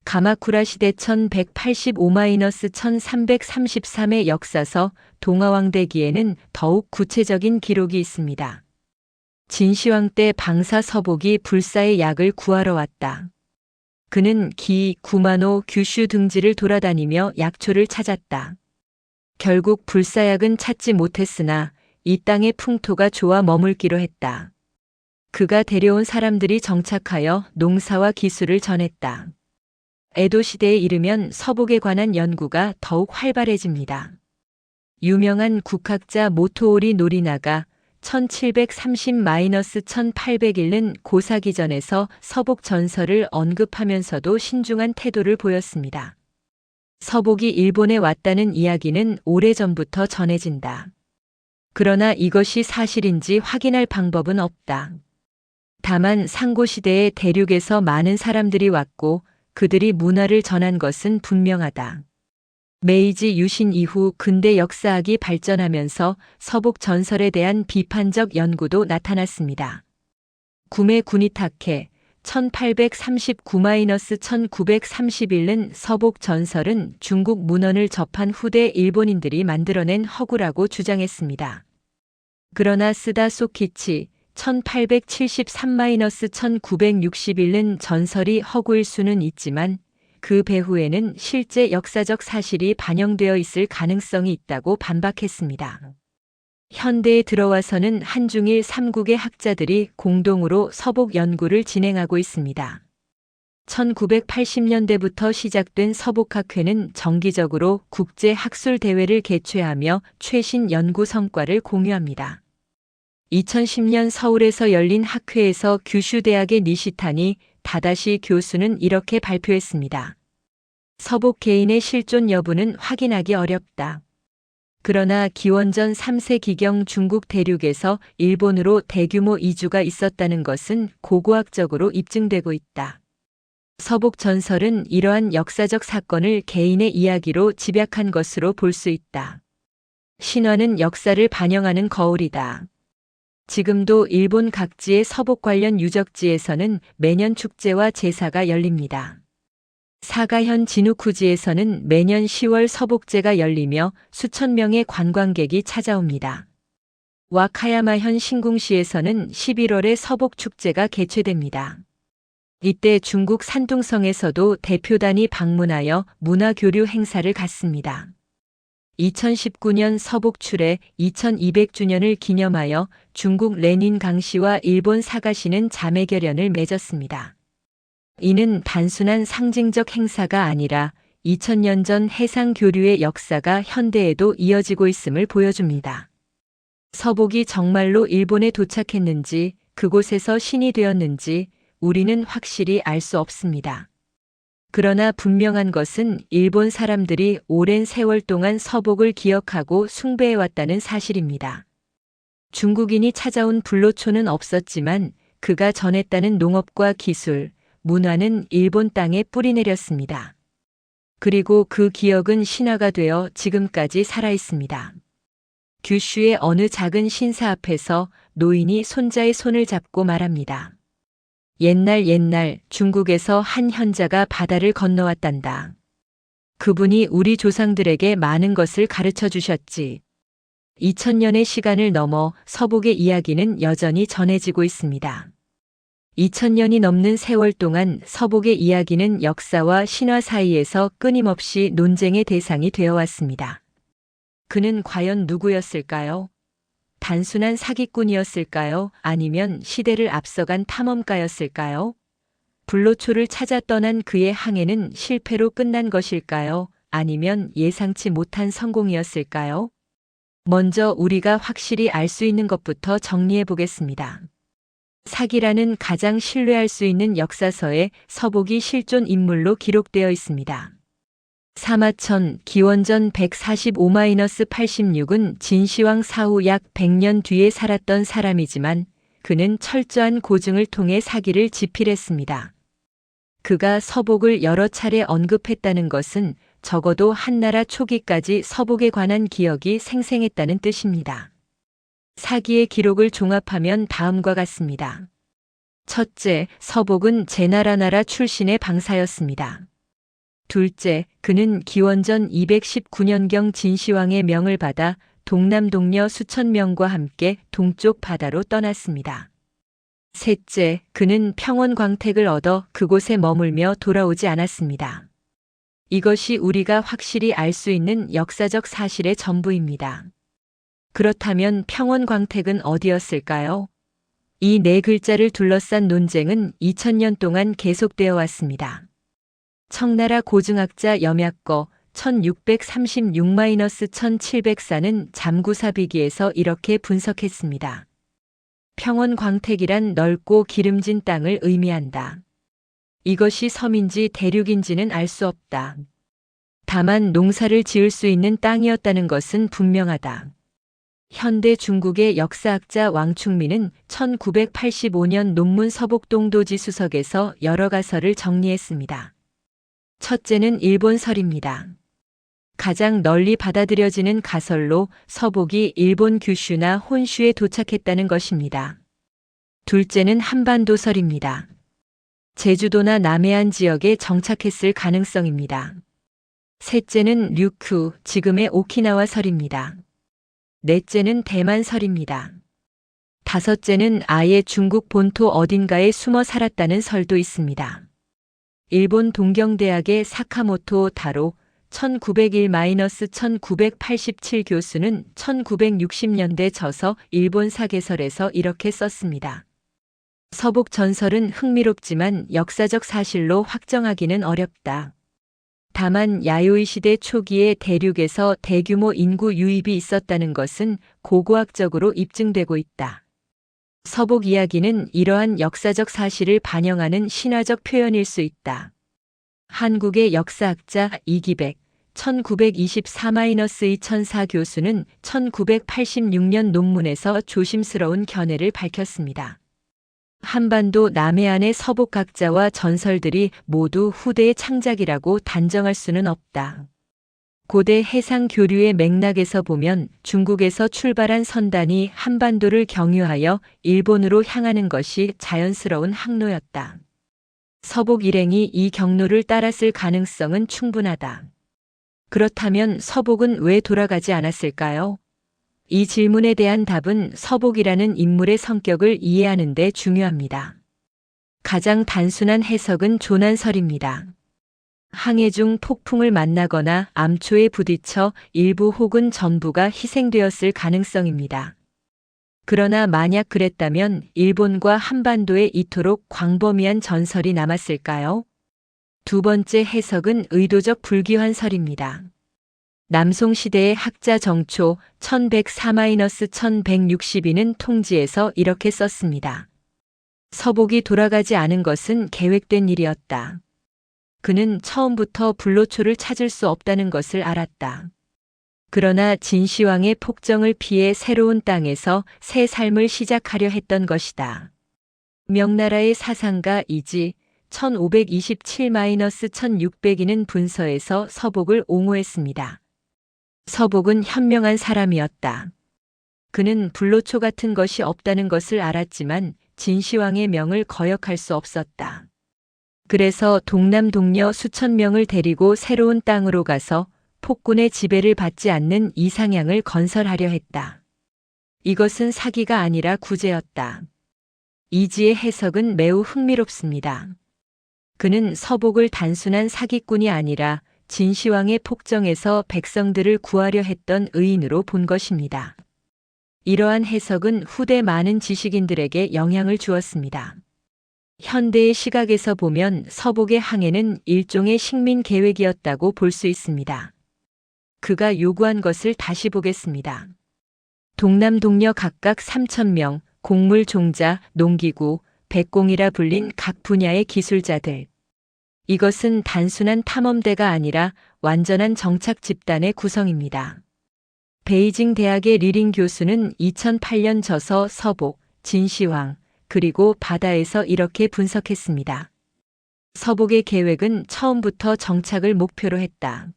가마쿠라 시대 1185-1333의 역사서 동화왕대기에는 더욱 구체적인 기록이 있습니다. 진시황 때 방사 서복이 불사의 약을 구하러 왔다. 그는 기, 구마노, 규슈 등지를 돌아다니며 약초를 찾았다. 결국 불사약은 찾지 못했으나 이 땅의 풍토가 좋아 머물기로 했다. 그가 데려온 사람들이 정착하여 농사와 기술을 전했다. 에도 시대에 이르면 서복에 관한 연구가 더욱 활발해집니다. 유명한 국학자 모토오리 노리나가 1730-1801는 고사기전에서 서복 전설을 언급하면서도 신중한 태도를 보였습니다. 서복이 일본에 왔다는 이야기는 오래전부터 전해진다. 그러나 이것이 사실인지 확인할 방법은 없다. 다만 상고시대에 대륙에서 많은 사람들이 왔고 그들이 문화를 전한 것은 분명하다. 메이지 유신 이후 근대 역사학이 발전하면서 서복 전설에 대한 비판적 연구도 나타났습니다. 구메 구니타케 1839-1931는 서복 전설은 중국 문헌을 접한 후대 일본인들이 만들어낸 허구라고 주장했습니다. 그러나 스다 소키치 1873-1961는 전설이 허구일 수는 있지만 그 배후에는 실제 역사적 사실이 반영되어 있을 가능성이 있다고 반박했습니다. 현대에 들어와서는 한중일 3국의 학자들이 공동으로 서복 연구를 진행하고 있습니다. 1980년대부터 시작된 서복학회는 정기적으로 국제 학술 대회를 개최하며 최신 연구 성과를 공유합니다. 2010년 서울에서 열린 학회에서 규슈대학의 니시타니 다다시 교수는 이렇게 발표했습니다. 서복 개인의 실존 여부는 확인하기 어렵다. 그러나 기원전 3세기경 중국 대륙에서 일본으로 대규모 이주가 있었다는 것은 고고학적으로 입증되고 있다. 서복 전설은 이러한 역사적 사건을 개인의 이야기로 집약한 것으로 볼 수 있다. 신화는 역사를 반영하는 거울이다. 지금도 일본 각지의 서복 관련 유적지에서는 매년 축제와 제사가 열립니다. 사가현 진우쿠지에서는 매년 10월 서복제가 열리며 수천 명의 관광객이 찾아옵니다. 와카야마현 신궁시에서는 11월에 서복축제가 개최됩니다. 이때 중국 산둥성에서도 대표단이 방문하여 문화교류 행사를 갖습니다. 2019년 서복출의 2200주년을 기념하여 중국 레닌 강시와 일본 사가시는 자매결연을 맺었습니다. 이는 단순한 상징적 행사가 아니라 2000년 전 해상교류의 역사가 현대에도 이어지고 있음을 보여줍니다. 서복이 정말로 일본에 도착했는지 그곳에서 신이 되었는지 우리는 확실히 알 수 없습니다. 그러나 분명한 것은 일본 사람들이 오랜 세월 동안 서복을 기억하고 숭배해왔다는 사실입니다. 중국인이 찾아온 불로초는 없었지만 그가 전했다는 농업과 기술, 문화는 일본 땅에 뿌리내렸습니다. 그리고 그 기억은 신화가 되어 지금까지 살아있습니다. 규슈의 어느 작은 신사 앞에서 노인이 손자의 손을 잡고 말합니다. 옛날 중국에서 한 현자가 바다를 건너왔단다. 그분이 우리 조상들에게 많은 것을 가르쳐 주셨지. 2000년의 시간을 넘어 서복의 이야기는 여전히 전해지고 있습니다. 2000년이 넘는 세월 동안 서복의 이야기는 역사와 신화 사이에서 끊임없이 논쟁의 대상이 되어 왔습니다. 그는 과연 누구였을까요? 단순한 사기꾼이었을까요? 아니면 시대를 앞서간 탐험가였을까요? 불로초를 찾아 떠난 그의 항해는 실패로 끝난 것일까요? 아니면 예상치 못한 성공이었을까요? 먼저 우리가 확실히 알 수 있는 것부터 정리해 보겠습니다. 사기라는 가장 신뢰할 수 있는 역사서에 서복이 실존 인물로 기록되어 있습니다. 사마천 기원전 145-86은 진시황 사후 약 100년 뒤에 살았던 사람이지만 그는 철저한 고증을 통해 사기를 지필했습니다. 그가 서복을 여러 차례 언급했다는 것은 적어도 한나라 초기까지 서복에 관한 기억이 생생했다는 뜻입니다. 사기의 기록을 종합하면 다음과 같습니다. 첫째, 서복은 제나라 출신의 방사였습니다. 둘째, 그는 기원전 219년경 진시황의 명을 받아 동남동녀 수천 명과 함께 동쪽 바다로 떠났습니다. 셋째, 그는 평원광택을 얻어 그곳에 머물며 돌아오지 않았습니다. 이것이 우리가 확실히 알 수 있는 역사적 사실의 전부입니다. 그렇다면 평원광택은 어디였을까요? 이 네 글자를 둘러싼 논쟁은 2000년 동안 계속되어 왔습니다. 청나라 고증학자 염약거 1636-1704는 잠구사비기에서 이렇게 분석했습니다. 평원광택이란 넓고 기름진 땅을 의미한다. 이것이 섬인지 대륙인지는 알 수 없다. 다만 농사를 지을 수 있는 땅이었다는 것은 분명하다. 현대 중국의 역사학자 왕충민은 1985년 논문 서복동도지수석에서 여러 가설을 정리했습니다. 첫째는 일본설입니다. 가장 널리 받아들여지는 가설로 서복이 일본 규슈나 혼슈에 도착했다는 것입니다. 둘째는 한반도설입니다. 제주도나 남해안 지역에 정착했을 가능성입니다. 셋째는 류큐, 지금의 오키나와설입니다. 넷째는 대만설입니다. 다섯째는 아예 중국 본토 어딘가에 숨어 살았다는 설도 있습니다. 일본 동경대학의 사카모토 타로 1901-1987 교수는 1960년대 저서 일본 사계설에서 이렇게 썼습니다. 서복 전설은 흥미롭지만 역사적 사실로 확정하기는 어렵다. 다만 야요이 시대 초기에 대륙에서 대규모 인구 유입이 있었다는 것은 고고학적으로 입증되고 있다. 서복 이야기는 이러한 역사적 사실을 반영하는 신화적 표현일 수 있다. 한국의 역사학자 이기백 1924-2004 교수는 1986년 논문에서 조심스러운 견해를 밝혔습니다. 한반도 남해안의 서복각자와 전설들이 모두 후대의 창작이라고 단정할 수는 없다. 고대 해상 교류의 맥락에서 보면 중국에서 출발한 선단이 한반도를 경유하여 일본으로 향하는 것이 자연스러운 항로였다. 서복 일행이 이 경로를 따랐을 가능성은 충분하다. 그렇다면 서복은 왜 돌아가지 않았을까요? 이 질문에 대한 답은 서복이라는 인물의 성격을 이해하는 데 중요합니다. 가장 단순한 해석은 조난설입니다. 항해 중 폭풍을 만나거나 암초에 부딪혀 일부 혹은 전부가 희생되었을 가능성입니다. 그러나 만약 그랬다면 일본과 한반도에 이토록 광범위한 전설이 남았을까요? 두 번째 해석은 의도적 불기환설입니다. 남송시대의 학자 정초 1104-1162는 통지에서 이렇게 썼습니다. 서복이 돌아가지 않은 것은 계획된 일이었다. 그는 처음부터 불로초를 찾을 수 없다는 것을 알았다. 그러나 진시황의 폭정을 피해 새로운 땅에서 새 삶을 시작하려 했던 것이다. 명나라의 사상가 이지 1527-1602는 분서에서 서복을 옹호했습니다. 서복은 현명한 사람이었다. 그는 불로초 같은 것이 없다는 것을 알았지만 진시황의 명을 거역할 수 없었다. 그래서 동남동녀 수천 명을 데리고 새로운 땅으로 가서 폭군의 지배를 받지 않는 이상향을 건설하려 했다. 이것은 사기가 아니라 구제였다. 이지의 해석은 매우 흥미롭습니다. 그는 서복을 단순한 사기꾼이 아니라 진시황의 폭정에서 백성들을 구하려 했던 의인으로 본 것입니다. 이러한 해석은 후대 많은 지식인들에게 영향을 주었습니다. 현대의 시각에서 보면 서복의 항해는 일종의 식민 계획이었다고 볼 수 있습니다. 그가 요구한 것을 다시 보겠습니다. 동남 동녀 각각 3,000명, 곡물 종자, 농기구, 백공이라 불린 각 분야의 기술자들. 이것은 단순한 탐험대가 아니라 완전한 정착 집단의 구성입니다. 베이징 대학의 리링 교수는 2008년 저서 서복, 진시황, 그리고 바다에서 이렇게 분석했습니다. 서복의 계획은 처음부터 정착을 목표로 했다.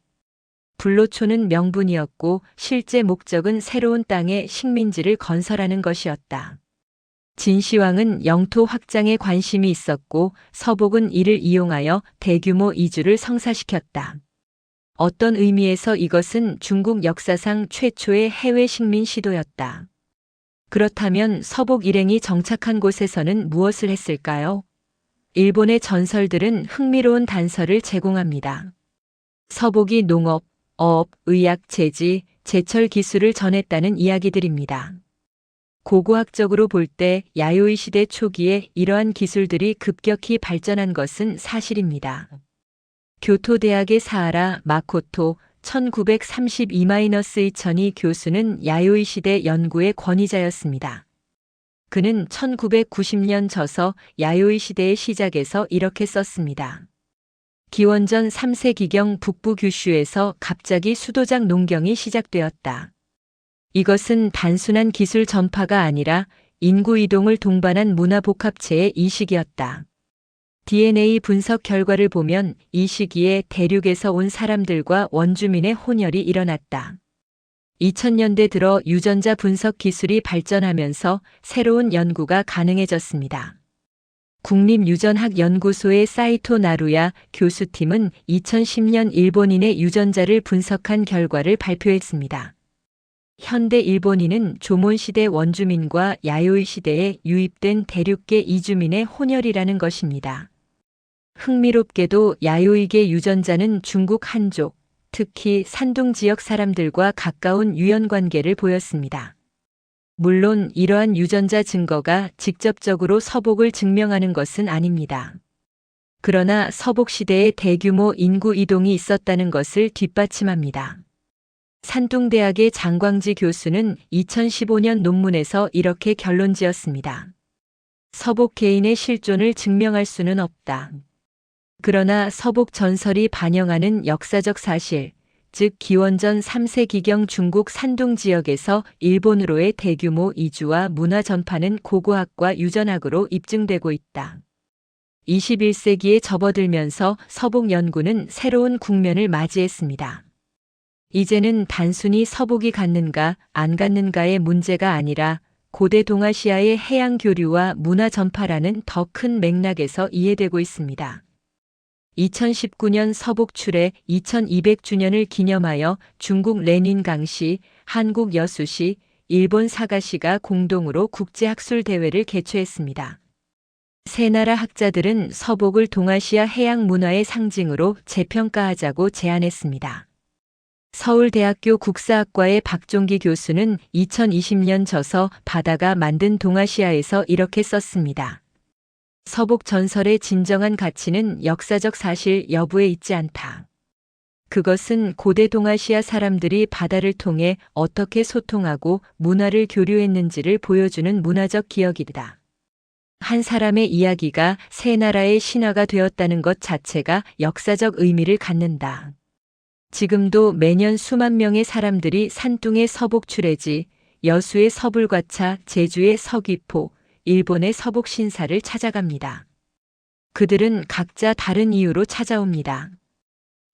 불로초는 명분이었고 실제 목적은 새로운 땅에 식민지를 건설하는 것이었다. 진시황은 영토 확장에 관심이 있었고 서복은 이를 이용하여 대규모 이주를 성사시켰다. 어떤 의미에서 이것은 중국 역사상 최초의 해외 식민 시도였다. 그렇다면 서복 일행이 정착한 곳에서는 무엇을 했을까요? 일본의 전설들은 흥미로운 단서를 제공합니다. 서복이 농업, 어업, 의학, 제지, 제철 기술을 전했다는 이야기들입니다. 고고학적으로 볼 때 야요이 시대 초기에 이러한 기술들이 급격히 발전한 것은 사실입니다. 교토대학의 사하라 마코토 1932-2002 교수는 야요이 시대 연구의 권위자였습니다. 그는 1990년 저서 야요이 시대의 시작에서 이렇게 썼습니다. 기원전 3세기경 북부 규슈에서 갑자기 수도작 농경이 시작되었다. 이것은 단순한 기술 전파가 아니라 인구 이동을 동반한 문화 복합체의 이식이었다. DNA 분석 결과를 보면 이 시기에 대륙에서 온 사람들과 원주민의 혼혈이 일어났다. 2000년대 들어 유전자 분석 기술이 발전하면서 새로운 연구가 가능해졌습니다. 국립유전학연구소의 사이토 나루야 교수팀은 2010년 일본인의 유전자를 분석한 결과를 발표했습니다. 현대 일본인은 조몬시대 원주민과 야요이 시대에 유입된 대륙계 이주민의 혼혈이라는 것입니다. 흥미롭게도 야요이계 유전자는 중국 한족, 특히 산둥 지역 사람들과 가까운 유연관계를 보였습니다. 물론 이러한 유전자 증거가 직접적으로 서복을 증명하는 것은 아닙니다. 그러나 서복 시대에 대규모 인구 이동이 있었다는 것을 뒷받침합니다. 산둥대학의 장광지 교수는 2015년 논문에서 이렇게 결론지었습니다. 서복 개인의 실존을 증명할 수는 없다. 그러나 서복 전설이 반영하는 역사적 사실, 즉 기원전 3세기경 중국 산둥 지역에서 일본으로의 대규모 이주와 문화 전파는 고고학과 유전학으로 입증되고 있다. 21세기에 접어들면서 서복 연구는 새로운 국면을 맞이했습니다. 이제는 단순히 서복이 갔는가 안 갔는가의 문제가 아니라 고대 동아시아의 해양 교류와 문화 전파라는 더 큰 맥락에서 이해되고 있습니다. 2019년 서복 출해 2200주년을 기념하여 중국 레닌강시, 한국 여수시, 일본 사가시가 공동으로 국제학술대회를 개최했습니다. 세 나라 학자들은 서복을 동아시아 해양 문화의 상징으로 재평가하자고 제안했습니다. 서울대학교 국사학과의 박종기 교수는 2020년 저서 바다가 만든 동아시아에서 이렇게 썼습니다. 서복 전설의 진정한 가치는 역사적 사실 여부에 있지 않다. 그것은 고대 동아시아 사람들이 바다를 통해 어떻게 소통하고 문화를 교류했는지를 보여주는 문화적 기억이다. 한 사람의 이야기가 세 나라의 신화가 되었다는 것 자체가 역사적 의미를 갖는다. 지금도 매년 수만 명의 사람들이 산둥의 서복 출해지, 여수의 서불과차, 제주의 서귀포, 일본의 서복 신사를 찾아갑니다. 그들은 각자 다른 이유로 찾아옵니다.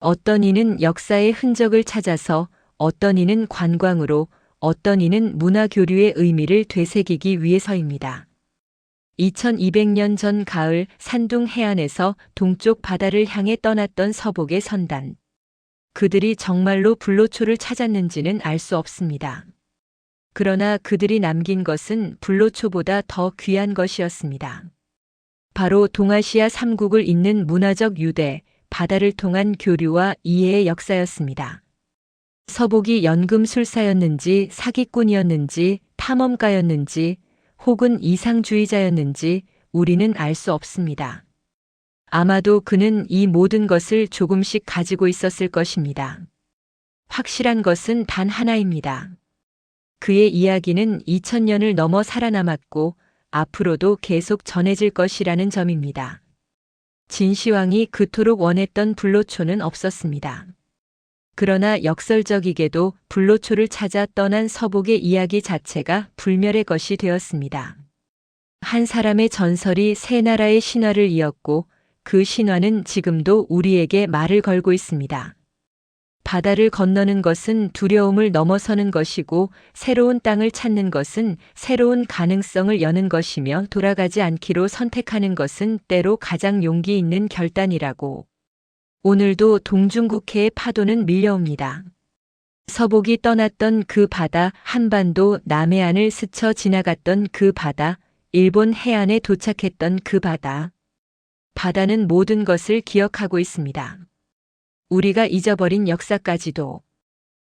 어떤 이는 역사의 흔적을 찾아서, 어떤 이는 관광으로, 어떤 이는 문화 교류의 의미를 되새기기 위해서입니다. 2200년 전 가을 산둥 해안에서 동쪽 바다를 향해 떠났던 서복의 선단. 그들이 정말로 불로초를 찾았는지는 알 수 없습니다. 그러나 그들이 남긴 것은 불로초보다 더 귀한 것이었습니다. 바로 동아시아 3국을 잇는 문화적 유대, 바다를 통한 교류와 이해의 역사였습니다. 서복이 연금술사였는지 사기꾼이었는지 탐험가였는지 혹은 이상주의자였는지 우리는 알 수 없습니다. 아마도 그는 이 모든 것을 조금씩 가지고 있었을 것입니다. 확실한 것은 단 하나입니다. 그의 이야기는 2000년을 넘어 살아남았고 앞으로도 계속 전해질 것이라는 점입니다. 진시황이 그토록 원했던 불로초는 없었습니다. 그러나 역설적이게도 불로초를 찾아 떠난 서복의 이야기 자체가 불멸의 것이 되었습니다. 한 사람의 전설이 세 나라의 신화를 이었고 그 신화는 지금도 우리에게 말을 걸고 있습니다. 바다를 건너는 것은 두려움을 넘어서는 것이고 새로운 땅을 찾는 것은 새로운 가능성을 여는 것이며 돌아가지 않기로 선택하는 것은 때로 가장 용기 있는 결단이라고. 오늘도 동중국해의 파도는 밀려옵니다. 서복이 떠났던 그 바다, 한반도 남해안을 스쳐 지나갔던 그 바다, 일본 해안에 도착했던 그 바다. 바다는 모든 것을 기억하고 있습니다. 우리가 잊어버린 역사까지도.